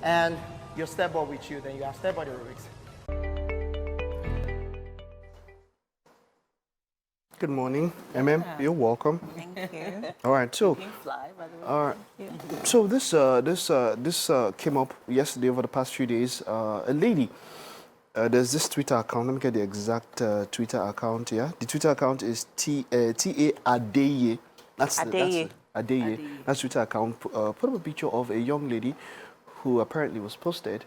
and your stepboard with you, then you have stepboard aerobics. Good morning, MM. You're welcome. Thank you. All right, so Fly, by the way. all right. So this came up yesterday over the past few days. A lady, there's this Twitter account. Let me get the exact Twitter account here. The Twitter account is T-A Adeiye. That's Adeiye. Adeiye. That's Twitter account. Put up a picture of a young lady who apparently was posted,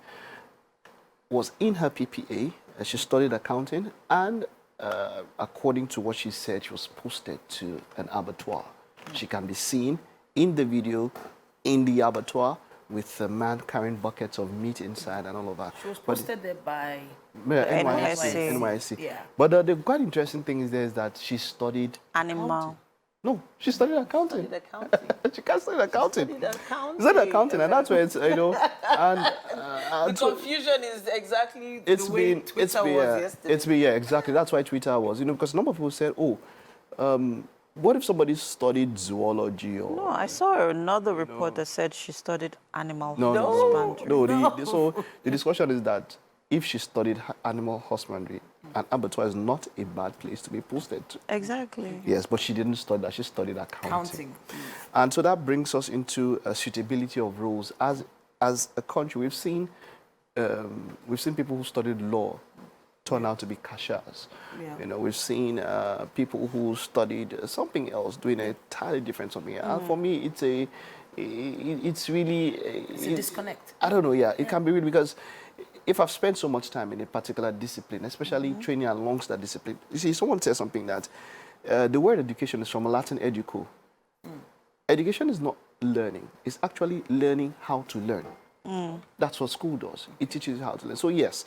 was in her PPA. She studied accounting, and according to what she said, she was posted to an abattoir. She can be seen in the video in the abattoir with a man carrying buckets of meat inside and all of that. She was posted there by Nysc. Yeah. But the quite interesting thing is there is that she studied Animal. No, she studied accounting. She can't study accounting. accounting. Studied accounting, and that's where it's, you know, and The confusion is exactly the way Twitter was yesterday. It's been, yeah, exactly. That's why Twitter was, you know, because a number of people said, oh, what if somebody studied zoology or... No, I saw another report that said she studied animal husbandry. husbandry. So the discussion is that if she studied animal husbandry, an abattoir is not a bad place to be posted to. Exactly. Yes, but she didn't study that. She studied accounting. And so that brings us into a suitability of roles. As a country, we've seen people who studied law turn out to be cashiers. Yeah. You know, we've seen people who studied something else doing a entirely different something. And for me, it's really It's a disconnect. I don't know. Yeah, it can be really, because if I've spent so much time in a particular discipline, especially training alongst that discipline, you see, someone said something that the word education is from Latin educo. Education is not learning. It's actually learning how to learn. That's what school does. It teaches you how to learn. So yes,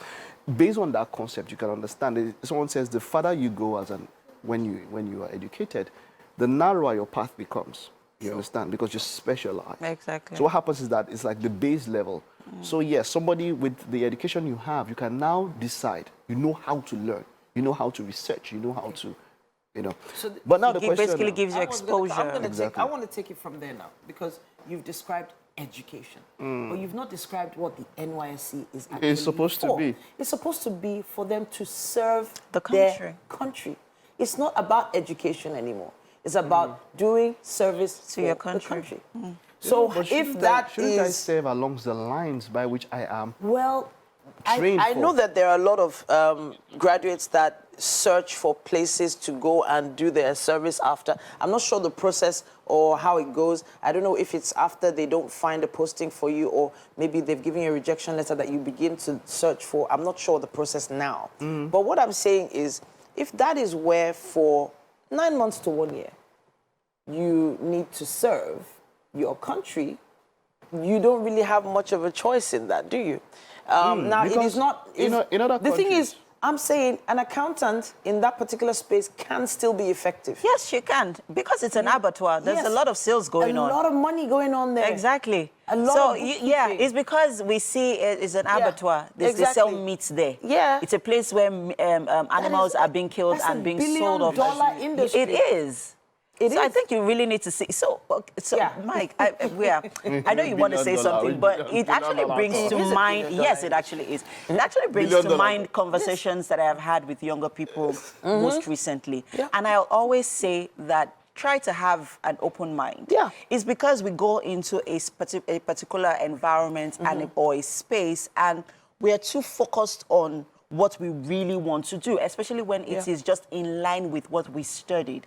based on that concept, you can understand it. Someone says the farther you go when you are educated, the narrower your path becomes. You understand? Because you specialize. Exactly. So what happens is that it's like the base level. So yes, somebody with the education you have, you can now decide. You know how to learn. You know how to research. You know how to, you know. So but now the It question basically gives you exposure. I want to take it from there now, because you've described education, but you've not described what the NYSC is actually It's supposed to be. It's supposed to be for them to serve The country. their country. It's not about education anymore. It's about doing service To your for country. the country. So But if that shouldn't I is... serve along the lines by which I am Well, trained I for? know that there are a lot of graduates that search for places to go and do their service after. I'm not sure the process or how it goes. I don't know if it's after they don't find a posting for you, or maybe they've given you a rejection letter that you begin to search for. I'm not sure the process now. But what I'm saying is, if that is where for 9 months to 1 year, you need to serve your country, you don't really have much of a choice in that, do you? Now, it is not... in other the thing countries- is, I'm saying an accountant in that particular space can still be effective. Yes, she can, because it's an abattoir. There's Yes. a lot of sales going on. A lot of money going on there. Exactly. A lot so of yeah, bookkeeping. it's because we see it is an abattoir. They sell exactly. meats there. Yeah. It's a place where animals are being killed that's and being $1 sold off. billion industry. It is. So I think you really need to see. So Yeah. Mike, I know you want to say something, but it actually brings to mind. Yes, it actually is. It actually brings to mind conversations that I have had with younger people most recently. Yeah. And I always say that try to have an open mind. Yeah. It's because we go into a particular environment or a space, and we are too focused on what we really want to do, especially when it is just in line with what we studied.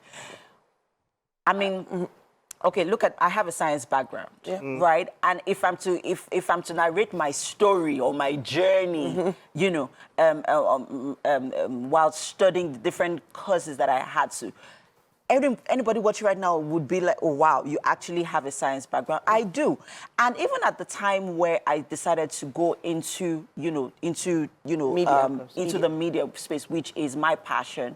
I mean, okay, look at, I have a science background, right? And if I'm to narrate my story or my journey, you know, while studying the different courses that I had to, anybody watching right now would be like, oh, wow, you actually have a science background. I do. And even at the time where I decided to go into the media space, which is my passion,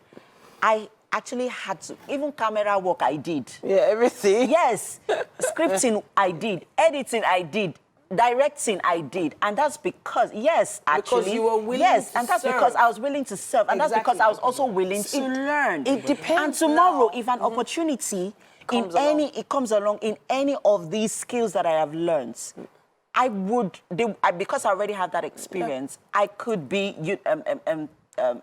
I actually had to, even camera work I did. Yeah, everything. Yes, scripting I did, editing I did, directing I did, and that's because, yes, actually. Because you were willing yes, to and that's serve. because I was willing to serve, and that's because I was also willing to learn. It depends. And tomorrow, now. if an opportunity comes along in any of these skills that I have learned, because I already have that experience, I could be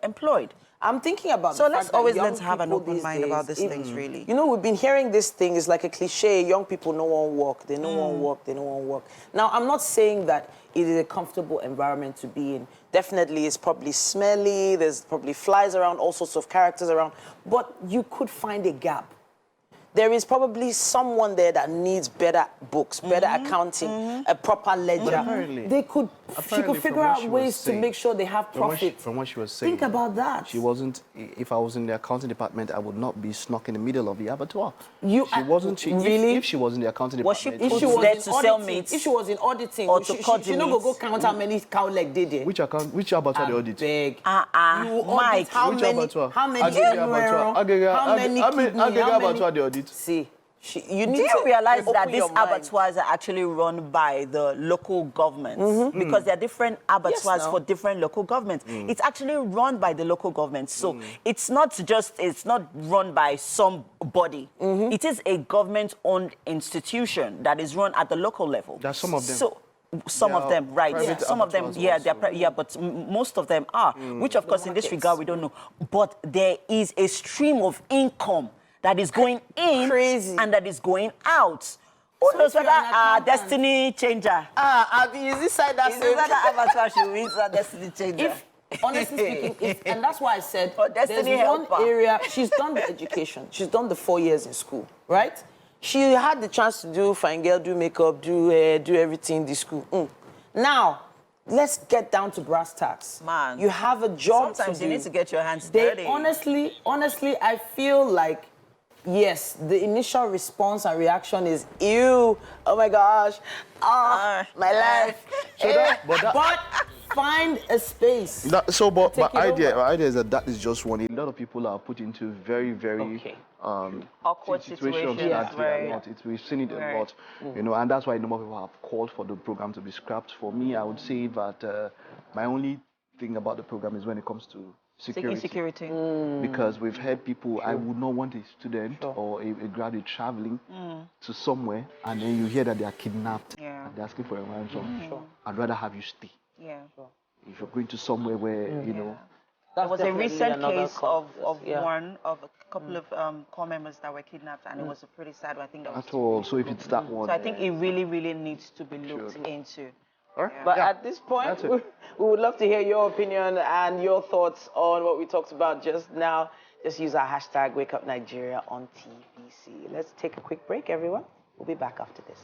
employed. I'm thinking about So the let's fact that always young learn to have an people open these mind about days, these things, really. You know, we've been hearing this thing, it's like a cliche, young people no one work, they no one work, they no one work. Now, I'm not saying that it is a comfortable environment to be in. Definitely, it's probably smelly, there's probably flies around, all sorts of characters around, but you could find a gap. There is probably someone there that needs better books, better accounting, a proper ledger. She could figure out ways to make sure they have profit. From what she was saying. Think about that. She wasn't, if I was in the accounting department, I would not be snuck in the middle of the abattoir. Really? If she was in the accounting department. If she was there to sell meat. If she was in auditing, or to cut she not go count how many cow leg did there. Which abattoir the audit? Beg. You Mike, how Which many abattoir? how many abattoir the audit? See, Do you realize that these abattoirs are actually run by the local governments? Because there are different abattoirs for different local governments. It's actually run by the local government. So it's not run by somebody. It is a government-owned institution that is run at the local level. There are some of them. So, some of them, right? Private Some of them, abattoirs but most of them are. Which, of course, in this regard, we don't know. But there is a stream of income that is going in and that is going out. Who knows whether destiny changer? is this side that Is that abattoir she wins a destiny changer? Honestly speaking, and that's why I said destiny there's one helper. area, she's done the education, she's done the 4 years in school, right? She had the chance to do fine girl, do makeup, do hair, do everything in the school. Now, let's get down to brass tacks. Man. You have a job Sometimes to you do. need to get your hands dirty. Honestly, I feel like, yes, the initial response and reaction is, ew, oh my gosh, my life. But find a space. My idea is that is just one. A lot of people are put into very awkward situations. We've seen it a lot, you know, and that's why no more people have called for the program to be scrapped. For me, I would say that my only thing about the program is when it comes to security. Because we've heard people, I would not want a student or a graduate traveling to somewhere, and then you hear that they are kidnapped and they're asking for a ransom. I'd rather have you stay. If you're going to somewhere where, you know. There was a recent case of a couple of core members that were kidnapped, and it was a pretty sad one. I think that was at all. So if it's that one. So I think it really needs to be looked into. But at this point, we would love to hear your opinion and your thoughts on what we talked about just now. Just use our hashtag WakeUpNigeria on TVC. Let's take a quick break, everyone. We'll be back after this.